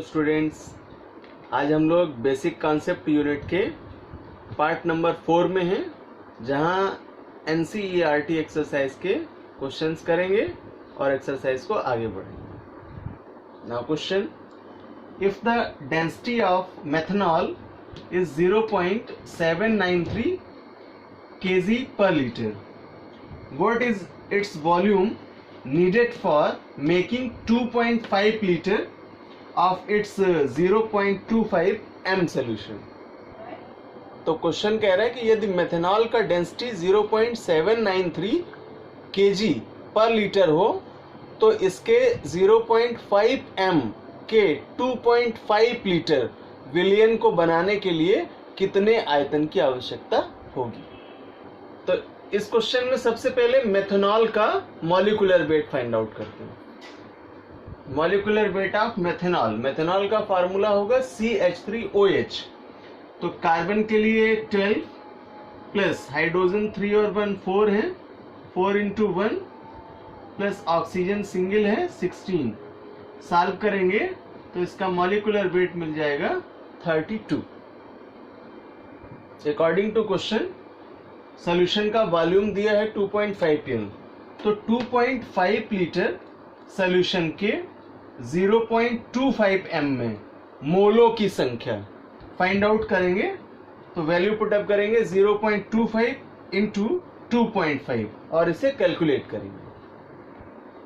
Hello students, आज हम लोग बेसिक कॉन्सेप्ट यूनिट के पार्ट नंबर 4 में हैं, जहां NCERT एक्सरसाइज के क्वेश्चंस करेंगे और एक्सरसाइज को आगे बढ़ेंगे। Now question, if the density of methanol is 0.793 kg per liter, what is its volume needed for making 2.5 liter of its 0.25 m solution। तो क्वेश्चन कह रहा है कि यदि मेथनॉल का डेंसिटी 0.793 kg पर लीटर हो तो इसके 0.5 m के 2.5 लीटर विलियन को बनाने के लिए कितने आयतन की आवश्यकता होगी। तो इस क्वेश्चन में सबसे पहले मेथनॉल का मॉलिक्यूलर वेट फाइंड आउट करते हैं। Molecular weight of methanol, methanol का फार्मूला होगा CH3OH। तो कार्बन के लिए 12 प्लस हाइड्रोजन 3 और 1 4 है, 4 into 1 प्लस ऑक्सीजन सिंगल है 16। सॉल्व करेंगे तो इसका मॉलिक्यूलर वेट मिल जाएगा 32। अकॉर्डिंग टू क्वेश्चन सॉल्यूशन का वॉल्यूम दिया है 2.5 L, तो 2.5 लीटर सॉल्यूशन के 0.25 m में मोलों की संख्या फाइंड आउट करेंगे। तो वैल्यू पुट अप करेंगे 0.25 इंटू 2.5 और इसे कैलकुलेट करेंगे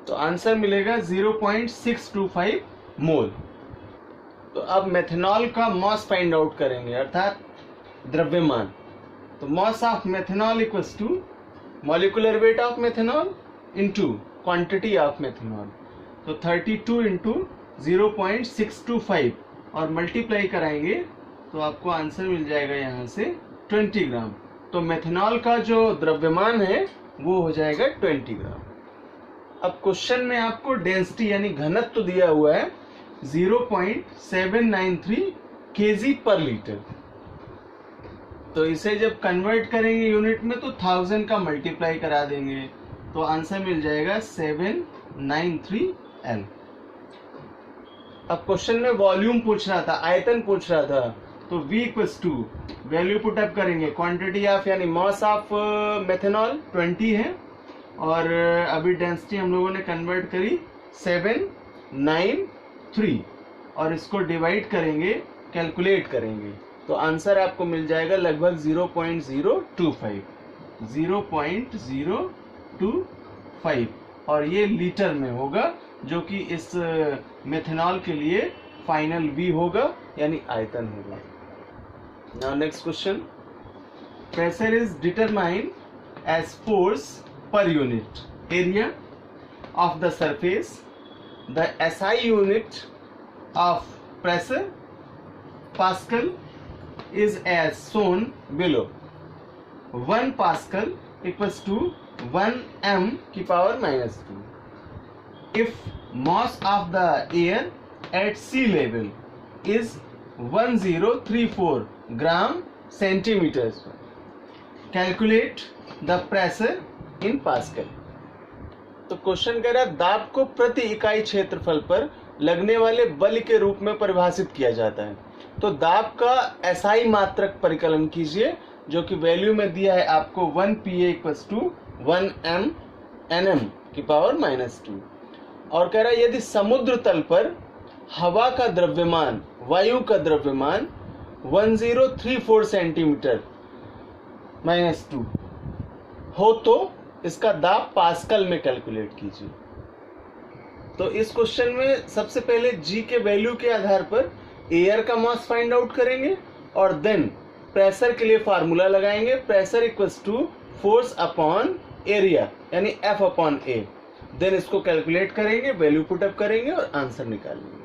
तो आंसर मिलेगा 0.625 मोल। तो अब मेथनॉल का मॉस फाइंड आउट करेंगे, अर्थात द्रव्यमान। तो mass of methanol equals to molecular weight of methanol into quantity of methanol. तो 32 इंटू 0.625 और मल्टीप्लाई कराएंगे तो आपको आंसर मिल जाएगा यहाँ से 20 ग्राम। तो मेथनॉल का जो द्रव्यमान है वो हो जाएगा 20 ग्राम। अब क्वेश्चन में आपको डेंसिटी यानी घनत्व दिया हुआ है 0.793 kg पर लीटर। तो इसे जब कन्वर्ट करेंगे यूनिट में तो 1000 का मल्टीप्लाई करा देंगे तो आंसर मिल जाएगा 793 L। अब क्वेश्चन में वॉल्यूम पूछ रहा था, आयतन पूछ रहा था, तो V equals to value put up करेंगे क्वांटिटी ऑफ यानी मॉस ऑफ मेथनॉल 20 है और अभी डेंसिटी हम लोगों ने कन्वर्ट करी 793 और इसको डिवाइड करेंगे, कैलकुलेट करेंगे तो आंसर आपको मिल जाएगा लगभग 0.025 और ये लीटर में होगा, जो कि इस मेथनॉल के लिए फाइनल V होगा यानी आयतन होगा। Now next question, pressure is determined as force per unit area of the surface. The SI unit of pressure pascal is as shown below। 1 Pascal equals to 1 m की power -2। If mass of the air at sea level is 1034 gram centimeters, calculate the pressure in Pascal। तो question कह रहा है दाब को प्रति इकाई क्षेत्रफल पर लगने वाले बल के रूप में परिभाषित किया जाता है। तो दाब का SI मात्रक परिकलन कीजिए, जो कि वैल्यू में दिया है आपको 1 PA equals to 1 m nm की पावर -2 और कह रहा है यदि समुद्र तल पर हवा का द्रव्यमान, वायु का द्रव्यमान 1034 सेंटीमीटर -2 हो तो इसका दाब पास्कल में कैलकुलेट कीजिए। तो इस क्वेश्चन में सबसे पहले G के वैल्यू के आधार पर एयर का मास फाइंड आउट करेंगे और देन प्रेशर के लिए फार्मूला लगाएंगे, pressure equals to force upon area यानी F अपॉन A। देन इसको कैलकुलेट करेंगे, वैल्यू पुट अप करेंगे और आंसर निकालेंगे।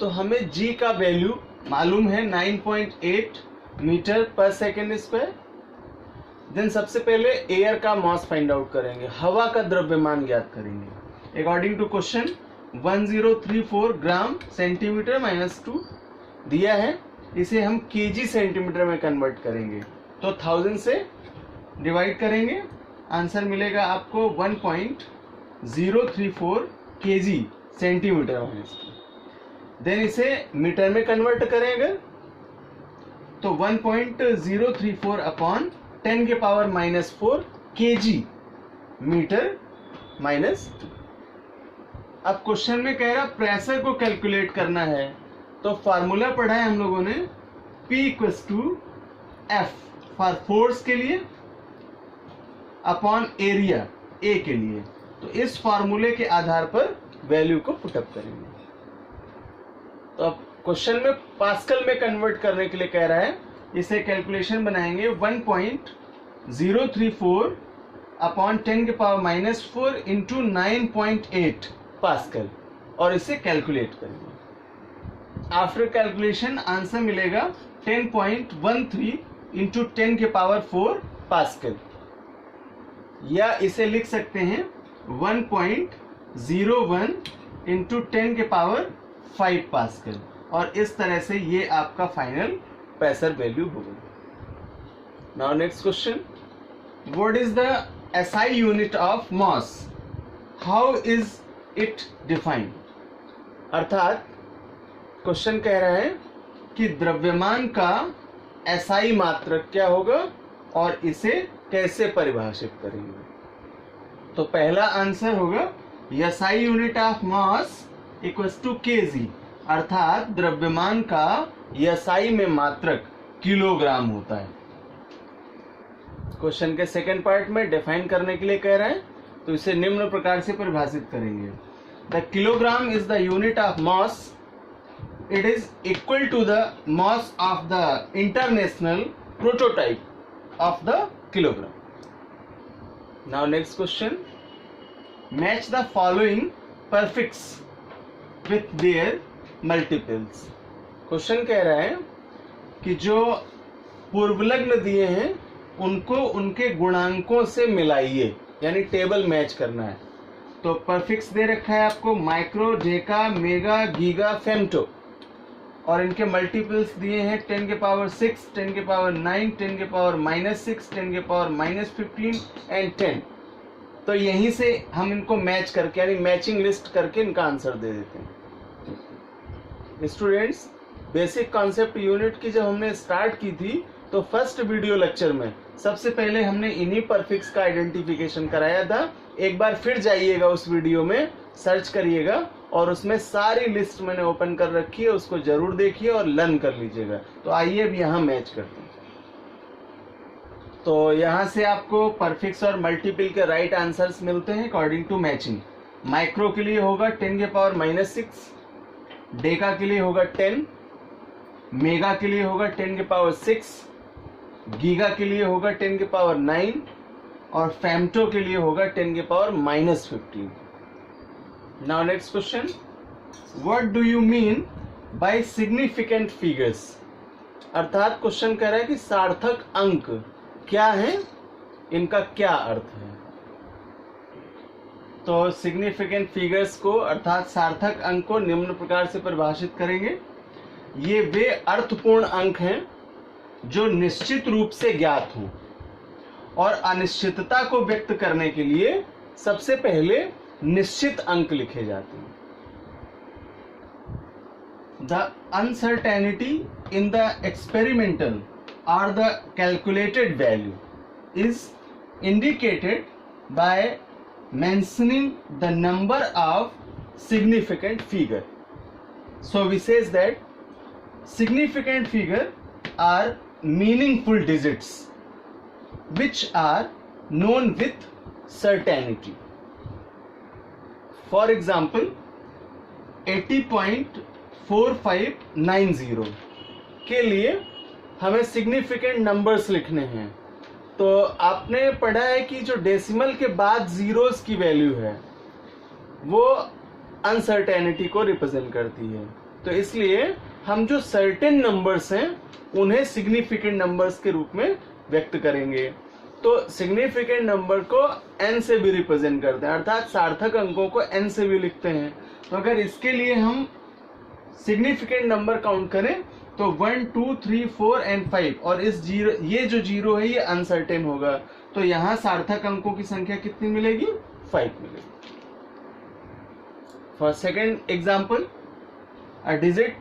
तो हमें G का वैल्यू मालूम है 9.8 मीटर पर सेकेंड स्क्वायर। देन सबसे पहले एयर का मास फाइंड आउट करेंगे, हवा का द्रव्यमान ज्ञात करेंगे। According to question 1034 gram centimetre -2 दिया है, इसे हम केजी सेंटीमीटर में कन्वर्ट करेंगे तो 1000 से डिवाइड करेंगे, आंसर मिलेगा आपको 1.034 kg सेंटीमीटर -2। देन इसे मीटर में कन्वर्ट करें अगर, तो 1.034 अपॉन 10 के पावर -4 kg मीटर माइनस। अब क्वेश्चन में कह रहा प्रेशर को कैलकुलेट करना है, तो फार्मूला पढ़ा है हम लोगों ने, P equals to F for force के लिए अपॉन एरिया A के लिए। तो इस फार्मूले के आधार पर वैल्यू को पुटअप करेंगे। तो अब क्वेश्चन में पास्कल में कन्वर्ट करने के लिए कह रहा है, इसे कैलकुलेशन बनाएंगे 1.034 अपॉन 10 के पावर -4 इंटू 9.8 पास्कल, और इसे कैलकुलेट करेंगे। आफ्टर कैलकुलेशन आंसर मिलेगा 10.13 इंटू 10 के पावर 4 पास्कल, या इसे लिख सकते हैं 1.01 इंटू 10 के पावर 5 पास्कल, और इस तरह से ये आपका फाइनल प्रेशर वैल्यू होगा। Now next question, what is the SI unit of mass, how is it defined. अर्थात क्वेश्चन कह रहा है कि द्रव्यमान का SI मात्रक क्या होगा और इसे कैसे परिभाषित करेंगे। तो पहला आंसर होगा SI unit of mass equals to kg, अर्थात द्रव्यमान का SI में मात्रक किलोग्राम होता है। क्वेश्चन के सेकंड पार्ट में डिफाइन करने के लिए कह रहे हैं, तो इसे निम्न प्रकार से परिभाषित करेंगे, the kilogram is the unit of mass, it is equal to the mass of the international prototype of the kilogram. Now next question, match the following prefix with their multiples. Question कह रहा है कि जो पूर्वलग्न दिए हैं उनको उनके गुणांकों से मिलाइए, यानी टेबल मैच करना है। तो परफिक्स दे रखा है आपको micro, Deka, mega, giga, femto, और इनके मल्टीपल्स दिए हैं 10 के पावर 6, 10 के पावर 9, 10 के पावर -6, 10 के पावर -15 एंड 10। तो यहीं से हम इनको मैच करके, यानी मैचिंग लिस्ट करके इनका आंसर दे देते हैं। स्टूडेंट्स, बेसिक कॉन्सेप्ट यूनिट की जब हमने स्टार्ट की थी, तो फर्स्ट वीडियो लेक्चर में सबसे पहले हमने इन्हीं परफिक्स का आइडेंटिफिकेशन कराया था। एक बार फिर जाइएगा उस वीडियो में, सर्च करिएगा, और उसमें सारी लिस्ट मैंने ओपन कर रखी है, उसको जरूर देखिए और लर्न कर लीजिएगा। तो आइए अब यहाँ मैच करते हैं। तो यहाँ से आपको परफिक्स और मल्टीपल के राइट आंसर्स मिलते हैं अकॉर्डिंग टू मैचिंग। माइक्रो के लिए होगा 10 के पावर -6, डेका के लिए होगा 10, मेगा के लिए होगा 10 के पावर 6, गीगा के लिए होगा 10 के पावर 9, और फेम्टो के लिए होगा 10 के power -15। Now next question, what do you mean by significant figures. अर्थात क्वेश्चन कह रहा है कि सार्थक अंक क्या है, इनका क्या अर्थ है। तो सिग्निफिकेंट फिगर्स को, अर्थात सार्थक अंक को निम्न प्रकार से परिभाषित करेंगे, ये वे अर्थपूर्ण अंक हैं जो निश्चित रूप से ज्ञात हों, और अनिश्चितता को व्यक्त करने के लिए सबसे पहले निश्चित अंक लिखे जाते हैं। The uncertainty in the experimental or the calculated value is indicated by mentioning the number of significant figure. So we says that significant figure are meaningful digits which are known with certainty. For example, 80.4590 के लिए हमें significant numbers लिखने हैं। तो आपने पढ़ा है कि जो डेसिमल के बाद जीरोस की वैल्यू है वो अनसर्टेनिटी को रिप्रेजेंट करती है। तो इसलिए हम जो सर्टेन नंबर्स हैं उन्हें सिग्निफिकेंट नंबर्स के रूप में व्यक्त करेंगे। तो सिग्निफिकेंट नंबर को n से भी रिप्रेजेंट करते हैं, अर्थात सार्थक अंकों को n से भी लिखते हैं। तो अगर इसके लिए हम सिग्निफिकेंट नंबर काउंट करें तो 1, 2, 3, 4 एंड 5, और इस जीरो, ये जो जीरो है ये अनसर्टेन होगा। तो यहाँ सार्थक अंकों की संख्या कितनी मिलेगी? 5 मिलेगी। फॉर सेकेंड एग्जाम्पल, डिजिट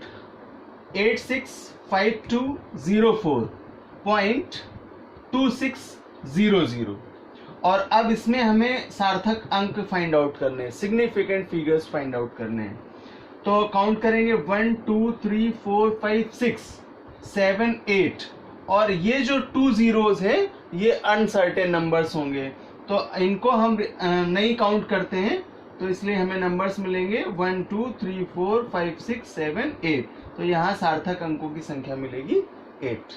865204.2600 और अब इसमें हमें सार्थक अंक फाइंड आउट करने हैं, सिग्निफिकेंट फिगर्स फाइंड आउट करने हैं। तो काउंट करेंगे 1 2 3 4 5 6 7 8 और ये जो 2 zeros है ये अनसर्टेन नंबर्स होंगे, तो इनको हम नहीं काउंट करते हैं, तो इसलिए हमें नंबर्स मिलेंगे 1 2 3 4 5 6 7 8। तो यहाँ सार्थक अंकों की संख्या मिलेगी 8।